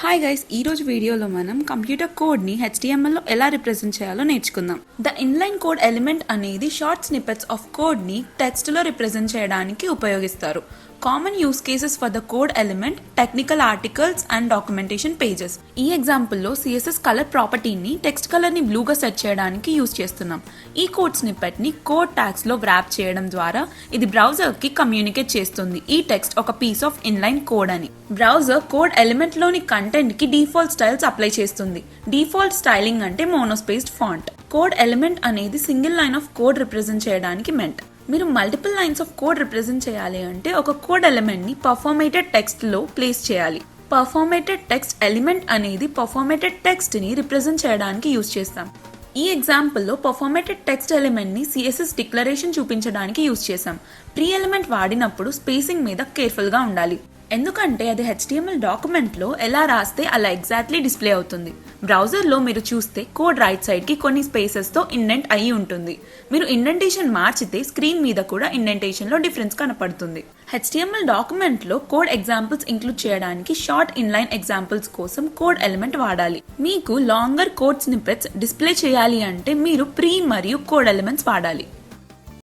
Hi guys, ఈ రోజు వీడియోలో మనం కంప్యూటర్ కోడ్ని HTML లో ఎలా రిప్రజెంట్ చేయాలో నేర్చుకుందాం. ద ఇన్లైన్ కోడ్ ఎలిమెంట్ అనేది షార్ట్ స్నిప్పెట్స్ ఆఫ్ కోడ్ని టెక్స్ట్లో రిప్రజెంట్ చేయడానికి ఉపయోగిస్తారు. Common use cases for the code element, technical articles and documentation pages. ఈ ఎగ్జాంపుల్లో CSS కలర్ ప్రాపర్టీని టెక్స్ట్ కలర్ని బ్లూగా సెట్ చేయడానికి యూస్ చేస్తున్నాం. ఈ కోడ్ స్నిప్పెట్ని కోడ్ ట్యాగ్స్లో వ్రాప్ చేయడం ద్వారా ఇది బ్రౌజర్కి కమ్యూనికేట్ చేస్తుంది ఈ టెక్స్ట్ ఒక పీస్ ఆఫ్ ఇన్లైన్ కోడ్ అని. బ్రౌజర్ కోడ్ ఎలిమెంట్లోని కంటెంట్కి డిఫాల్ట్ స్టైల్స్ అప్లై చేస్తుంది. డిఫాల్ట్ స్టైలింగ్ అంటే మోనోస్పేస్డ్ ఫాంట్. కోడ్ ఎలిమెంట్ అనేది single line of code represent చేయడానికి మెంట్. మీరు multiple lines of code represent చేయాలి అంటే ఒక కోడ్ ఎలిమెంట్ ని పర్ఫార్మేటెడ్ టెక్స్ట్ లో ప్లేస్ చేయాలి. పర్ఫార్మేటెడ్ టెక్స్ట్ ఎలిమెంట్ అనేది పర్ఫార్మేటెడ్ టెక్స్ట్ ని రిప్రజెంట్ చేయడానికి యూజ్ చేస్తాం. ఈ ఎగ్జాంపుల్లో పర్ఫార్మేటెడ్ టెక్స్ట్ ఎలిమెంట్ ని CSS డిక్లరేషన్ చూపించడానికి యూజ్ చేసాం. ప్రీ ఎలిమెంట్ వాడినప్పుడు స్పేసింగ్ మీద కేర్ఫుల్ గా ఉండాలి, ఎందుకంటే అది HTML డాక్యుమెంట్ లో ఎలా రాస్తే అలా ఎగ్జాక్ట్లీ డిస్ప్లే అవుతుంది. బ్రౌజర్ లో మీరు చూస్తే కోడ్ రైట్ సైడ్ కి కొన్ని స్పేసెస్ తో ఇండెంట్ అయి ఉంటుంది. మీరు ఇండెంటేషన్ మార్చితే స్క్రీన్ మీద కూడా ఇండెంటేషన్ లో డిఫరెన్స్ కనపడుతుంది. HTML డాక్యుమెంట్ లో కోడ్ ఎగ్జాంపుల్స్ ఇంక్లూడ్ చేయడానికి షార్ట్ ఇన్లైన్ ఎగ్జాంపుల్స్ కోసం కోడ్ ఎలిమెంట్ వాడాలి. మీకు లాంగర్ కోడ్ స్నిప్పెట్స్ డిస్ప్లే చేయాలి అంటే మీరు ప్రీ మరియు కోడ్ ఎలిమెంట్స్ వాడాలి.